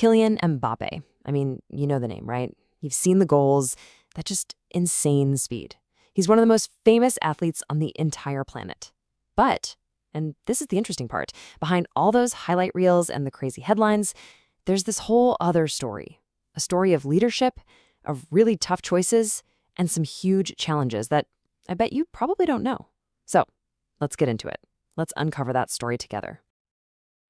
Kylian Mbappe. I mean, you know the name, right? You've seen the goals, that just insane speed. He's one of the most famous athletes on the entire planet. But, and this is the interesting part, behind all those highlight reels and the crazy headlines, there's this whole other story. A story of leadership, of really tough choices, and some huge challenges that I bet you probably don't know. So, let's get into it. Let's uncover that story together.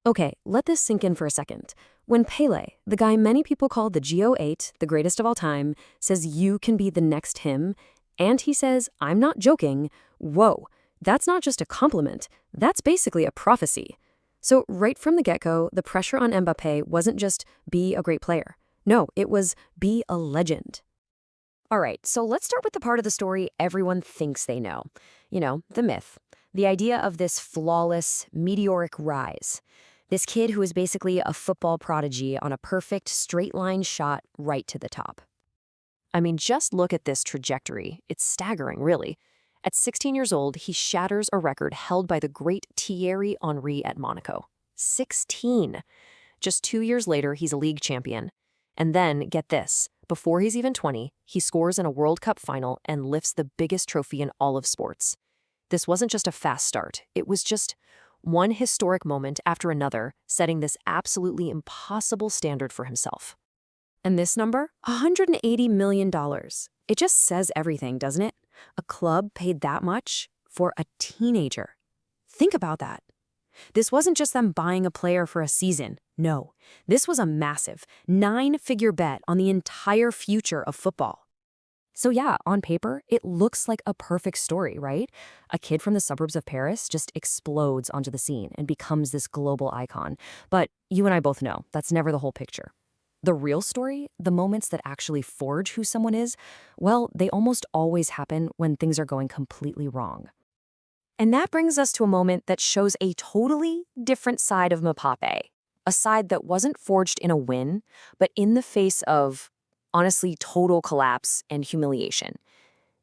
Okay, let this sink in for a second. When Pele, the guy many people call the GO8, the greatest of all time, says you can be the next him, and he says, I'm not joking, whoa, that's not just a compliment, that's basically a prophecy. So right from the get-go, the pressure on Mbappé wasn't just be a great player. No, it was be a legend. All right, so let's start with the part of the story everyone thinks they know. You know, the myth. The idea of this flawless, meteoric rise. This kid who is basically a football prodigy on a perfect straight-line shot right to the top. I mean, just look at this trajectory. It's staggering, really. At 16 years old, he shatters a record held by the great Thierry Henry at Monaco. 16! Just 2 years later, he's a league champion. And then, get this, before he's even 20, he scores in a World Cup final and lifts the biggest trophy in all of sports. This wasn't just a fast start. It was just one historic moment after another, setting this absolutely impossible standard for himself. And this number? $180 million. It just says everything, doesn't it? A club paid that much for a teenager. Think about that. This wasn't just them buying a player for a season. No, this was a massive 9-figure bet on the entire future of football. So yeah, on paper, it looks like a perfect story, right? A kid from the suburbs of Paris just explodes onto the scene and becomes this global icon. But you and I both know that's never the whole picture. The real story, the moments that actually forge who someone is, well, they almost always happen when things are going completely wrong. And that brings us to a moment that shows a totally different side of Mbappé. A side that wasn't forged in a win, but in the face of, honestly, total collapse and humiliation.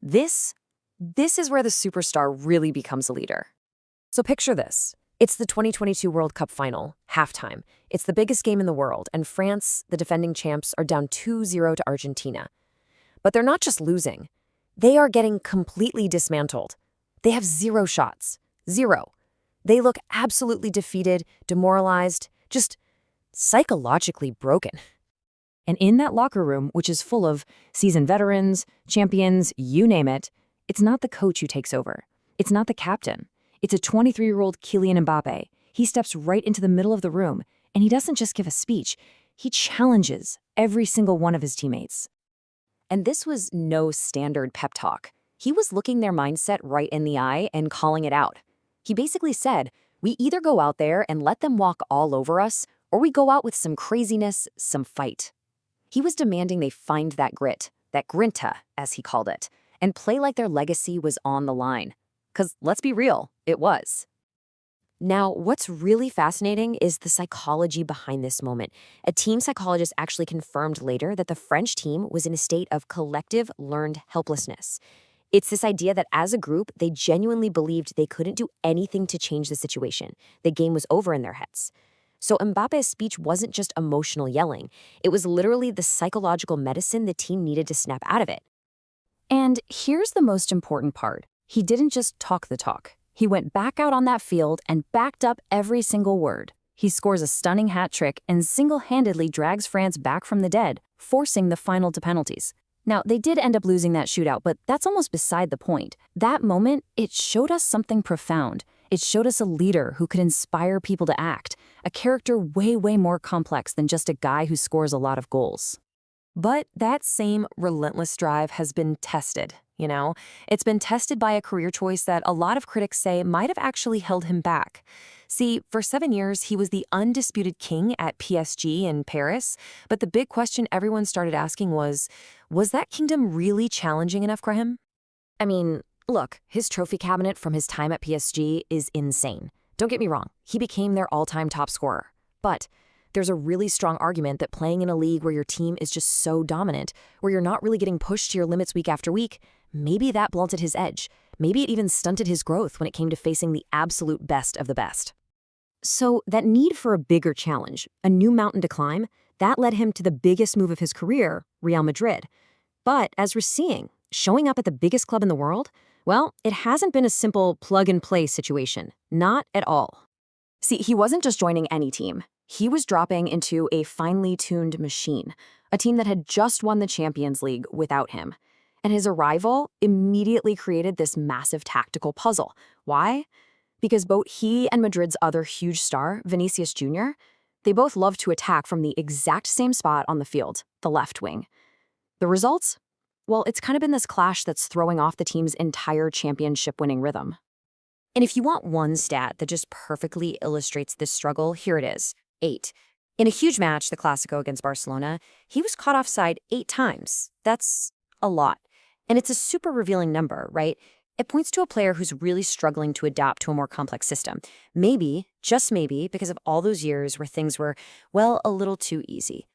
This is where the superstar really becomes a leader. So picture this. It's the 2022 World Cup final, halftime. It's the biggest game in the world, and France, the defending champs, are down 2-0 to Argentina. But they're not just losing. They are getting completely dismantled. They have 0 shots. 0. They look absolutely defeated, demoralized, just psychologically broken. And in that locker room, which is full of seasoned veterans, champions, you name it, it's not the coach who takes over. It's not the captain. It's a 23-year-old Kylian Mbappe. He steps right into the middle of the room, and he doesn't just give a speech. He challenges every single one of his teammates. And this was no standard pep talk. He was looking their mindset right in the eye and calling it out. He basically said, we either go out there and let them walk all over us, or we go out with some craziness, some fight. He was demanding they find that grit, that grinta, as he called it, and play like their legacy was on the line. 'Cause let's be real, it was. Now, what's really fascinating is the psychology behind this moment. A team psychologist actually confirmed later that the French team was in a state of collective learned helplessness. It's this idea that as a group, they genuinely believed they couldn't do anything to change the situation. The game was over in their heads. So Mbappe's speech wasn't just emotional yelling. It was literally the psychological medicine the team needed to snap out of it. And here's the most important part. He didn't just talk the talk. He went back out on that field and backed up every single word. He scores a stunning hat trick and single-handedly drags France back from the dead, forcing the final to penalties. Now, they did end up losing that shootout, but that's almost beside the point. That moment, it showed us something profound. It showed us a leader who could inspire people to act, a character way, way more complex than just a guy who scores a lot of goals. But that same relentless drive has been tested, you know? It's been tested by a career choice that a lot of critics say might have actually held him back. See, for 7 years, he was the undisputed king at PSG in Paris, but the big question everyone started asking was that kingdom really challenging enough for him? I mean, look, his trophy cabinet from his time at PSG is insane. Don't get me wrong, he became their all-time top scorer. But there's a really strong argument that playing in a league where your team is just so dominant, where you're not really getting pushed to your limits week after week, maybe that blunted his edge. Maybe it even stunted his growth when it came to facing the absolute best of the best. So that need for a bigger challenge, a new mountain to climb, That led him to the biggest move of his career, Real Madrid. But as we're seeing, showing up at the biggest club in the world, well, it hasn't been a simple plug-and-play situation. Not at all. See, he wasn't just joining any team. He was dropping into a finely tuned machine, a team that had just won the Champions League without him. And his arrival immediately created this massive tactical puzzle. Why? Because both he and Madrid's other huge star, Vinicius Jr., they both love to attack from the exact same spot on the field, the left wing. The results? Well, it's kind of been this clash that's throwing off the team's entire championship-winning rhythm. And if you want one stat that just perfectly illustrates this struggle, here it is, 8. In a huge match, the Clásico against Barcelona, he was caught offside 8 times. That's a lot. And it's a super revealing number, right? It points to a player who's really struggling to adapt to a more complex system. Maybe, just maybe, because of all those years where things were, well, a little too easy.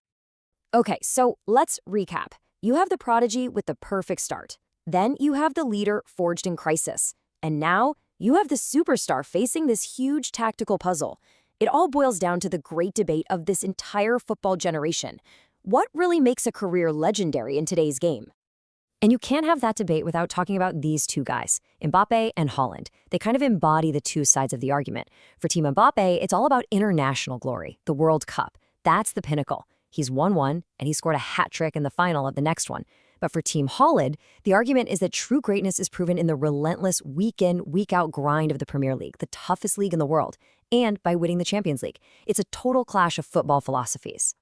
Okay, so let's recap. You have the prodigy with the perfect start. Then you have the leader forged in crisis. And now you have the superstar facing this huge tactical puzzle. It all boils down to the great debate of this entire football generation. What really makes a career legendary in today's game? And you can't have that debate without talking about these two guys, Mbappe and Haaland. They kind of embody the two sides of the argument. For Team Mbappe, it's all about international glory, the World Cup. That's the pinnacle. He's won one, and he scored a hat trick in the final of the next one. But for Team Haaland, the argument is that true greatness is proven in the relentless week-in, week-out grind of the Premier League, the toughest league in the world, and by winning the Champions League. It's a total clash of football philosophies.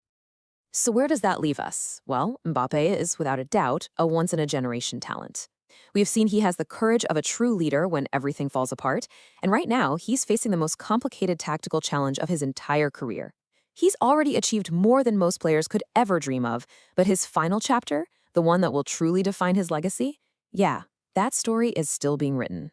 So where does that leave us? Well, Mbappe is, without a doubt, a once-in-a-generation talent. We've seen he has the courage of a true leader when everything falls apart, and right now, he's facing the most complicated tactical challenge of his entire career. He's already achieved more than most players could ever dream of, but his final chapter, the one that will truly define his legacy, yeah, that story is still being written.